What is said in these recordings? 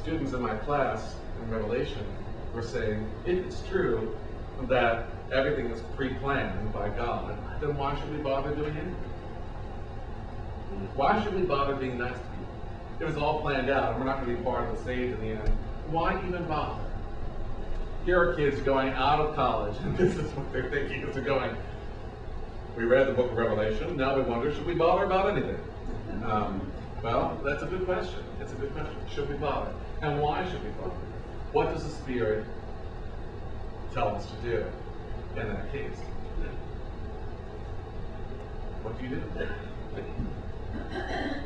students in my class in Revelation were saying, if it's true that everything is pre-planned by God, then why should we bother doing anything? Why should we bother being nice to people? It was all planned out, and we're not going to be part of the stage in the end. Why even bother? Here are kids going out of college, and this is what they're thinking as they're going. We read the book of Revelation, now we wonder, should we bother about anything? Well, that's a good question. It's a good question. Should we bother? And why should we bother? What does the Spirit tell us to do in that case? What do you do?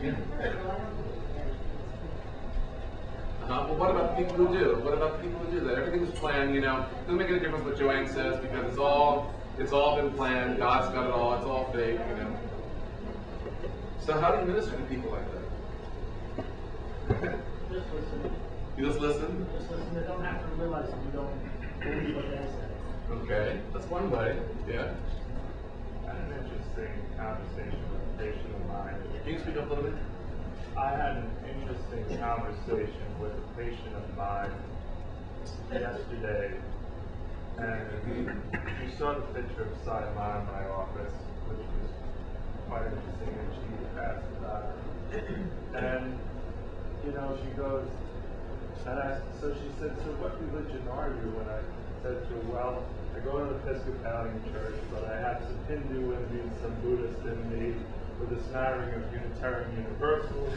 Yeah. Well, what about the people who do? What about the people who do that? Everything is planned, you know. Doesn't make any difference what Joanne says because it's all been planned. God's got it all. It's all fake, you know. So how do you minister to people like that? Just listen. You just listen? Just listen. They don't have to realize that you don't believe what they say. Okay, that's one way. Yeah. I had an interesting conversation with a patient of mine. Can you speak up a little bit? I had an interesting conversation with a patient of mine yesterday, and we saw the picture of Simon in my office, which was quite interesting, and she asked about it. And, you know, she goes, so she said, so what religion are you? And I said to her, well, I go to the Episcopal church, but I have some Hindu in me, some Buddhist in me, with a smattering of Unitarian Universals.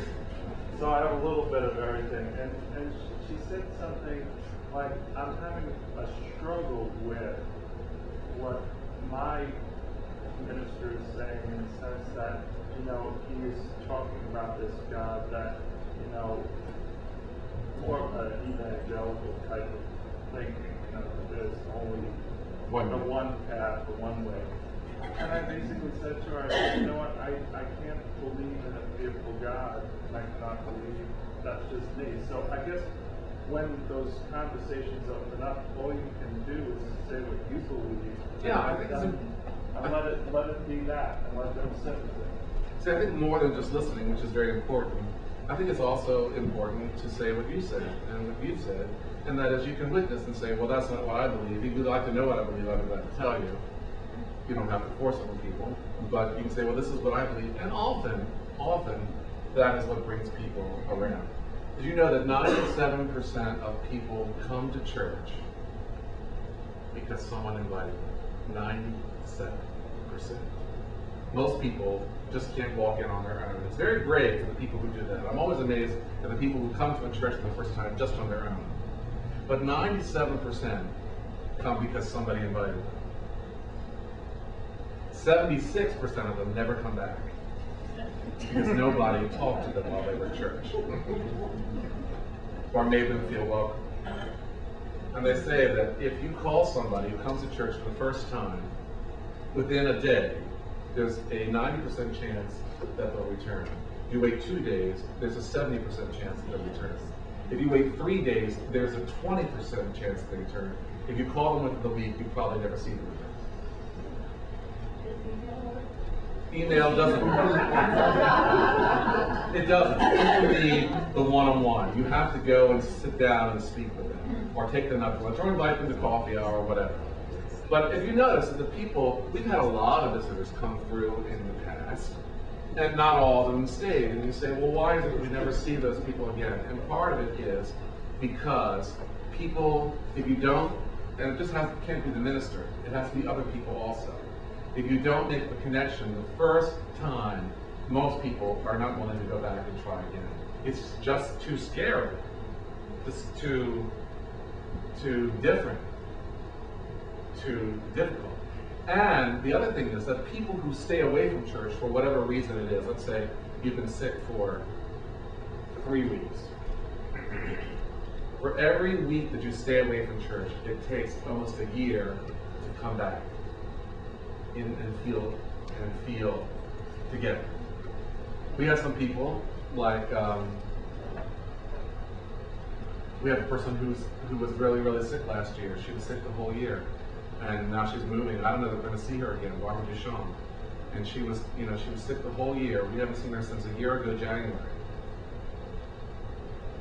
So I have a little bit of everything. And she said something like, I'm having a struggle with what my minister is saying in the sense that, you know, he is talking about this God that, you know, more of an evangelical type of thinking, you know, that there's only one path, the one way. And I basically said to her, I said, you know what, I can't believe in a fearful God, and I cannot believe that's just me. So I guess when those conversations open up, all you can do is say what you believe. Yeah, I think and let it be that, and let them sit with it. See, I think more than just listening, which is very important, I think it's also important to say what you said and what you've said, and that is you can witness and say, well, that's not what I believe. If you'd like to know what I believe, I'd be glad to tell you. You don't have to force it on people, but you can say, well, this is what I believe, and often, that is what brings people around. Did you know that 97% of people come to church because someone invited them? 97%. Most people just can't walk in on their own. It's very brave for the people who do that. I'm always amazed at the people who come to a church for the first time just on their own. But 97% come because somebody invited them. 76% of them never come back because nobody talked to them while they were at church or made them feel welcome. And they say that if you call somebody who comes to church for the first time, within a day, there's a 90% chance that they'll return. If you wait 2 days, there's a 70% chance that they'll return. If you wait 3 days, there's a 20% chance they return. If you call them within the week, you probably never see them again. Email doesn't work. It doesn't. You need the one-on-one. You have to go and sit down and speak with them, or take them out to lunch, or invite them to coffee hour, or whatever. But if you notice that the people, we've had a lot of visitors come through in the past, and not all of them stayed. And you say, well, why is it that we never see those people again? And part of it is because people, if you don't, and it just can't be the minister, it has to be other people also. If you don't make the connection the first time, most people are not willing to go back and try again. It's just too scary. It's too different. Too difficult. And the other thing is that people who stay away from church for whatever reason it is, let's say you've been sick for 3 weeks. For every week that you stay away from church, it takes almost a year to come back and feel together. We have some people like we have a person who was really, really sick last year. She was sick the whole year, and now she's moving. I don't know if we're going to see her again, Barbara Duchamp. And she was sick the whole year. We haven't seen her since a year ago, January.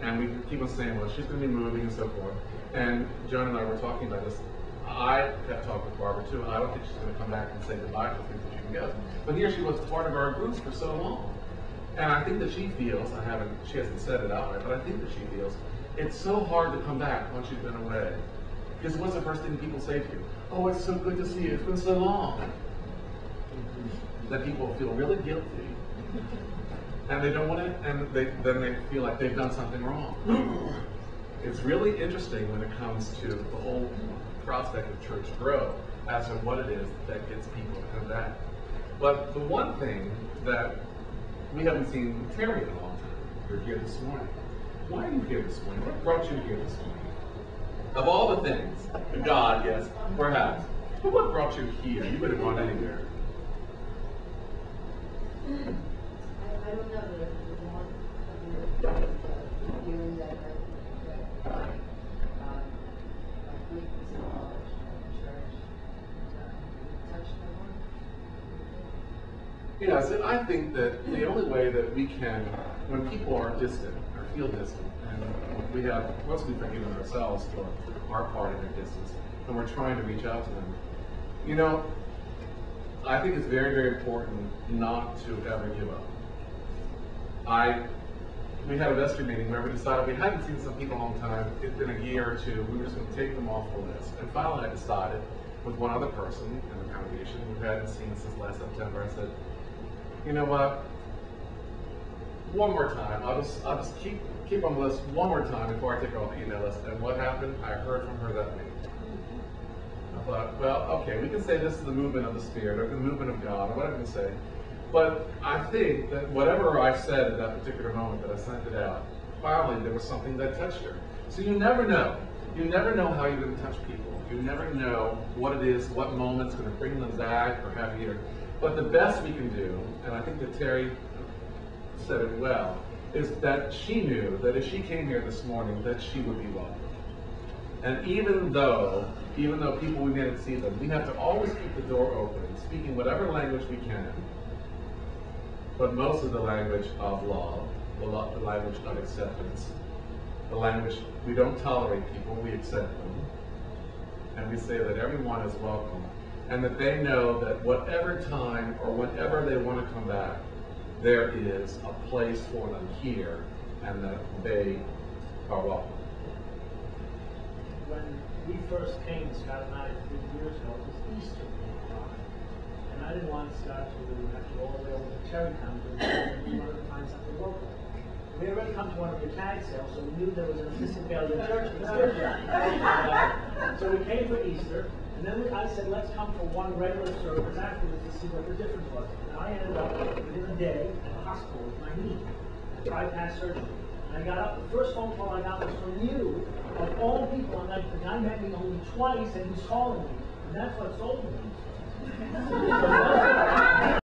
And we keep on saying, well, she's going to be moving and so forth. And Joan and I were talking about this. I have talked with Barbara too. I don't think she's going to come back and say goodbye to things that she can go. But here she was part of our groups for so long. And I think that she feels, she hasn't said it outright, but I think that she feels it's so hard to come back once you've been away. Because what's the first thing people say to you? Oh, it's so good to see you. It's been so long. That people feel really guilty. And they don't want to, and then they feel like they've done something wrong. It's really interesting when it comes to the whole prospect of church growth as to what it is that gets people to come back. But the one thing that we haven't seen Terry in a long time. You're here this morning. Why are you here this morning? What brought you here this morning? Of all the things, God, yes, perhaps. But what brought you here? You would have gone anywhere. I don't know. There's one feeling that my weakness in college and church touched my heart. Yes, and I think that the only way that we can, when people are distant or feel distant, and we have, once we've forgiven ourselves for our part of their distance, and we're trying to reach out to them, you know, I think it's very, very important not to ever give up. We had a vestry meeting where we decided we hadn't seen some people in a long time. It's been a year or two. We were just going to take them off the list. And finally, I decided with one other person in the congregation who hadn't seen since last September. I said, you know what? One more time. I'll just keep on the list one more time before I take her off the email list. And what happened? I heard from her that week. I thought, well, okay, we can say this is the movement of the Spirit or the movement of God or whatever we can say. But I think that whatever I said at that particular moment that I sent it out, finally there was something that touched her. So you never know. You never know how you're going to touch people. You never know what it is, what moment's going to bring them back or have here. But the best we can do, and I think that Terry said it well, is that she knew that if she came here this morning, that she would be welcome. And even though people, we didn't see them, we have to always keep the door open, speaking whatever language we can, but most of the language of love, the language of acceptance, the language, we don't tolerate people, we accept them, and we say that everyone is welcome, and that they know that whatever time or whenever they want to come back, there is a place for them here, and that they are welcome. When we first came, Scott and I, 3 years ago, it was Easter week, and I didn't want Scott to have to go all the way over to Cherrytown because we wanted to find something local. We had already come to one of your tag sales, so we knew there was an Episcopal church in Easter. So we came for Easter, and then I said, let's come for one regular service afterwards to see what the difference was. And I ended up within a day at the hospital with my knee, bypass surgery. And I got up, the first phone call I got was from you, of all people. I'm like, the guy met me only twice, and he's calling me. And that's what sold me.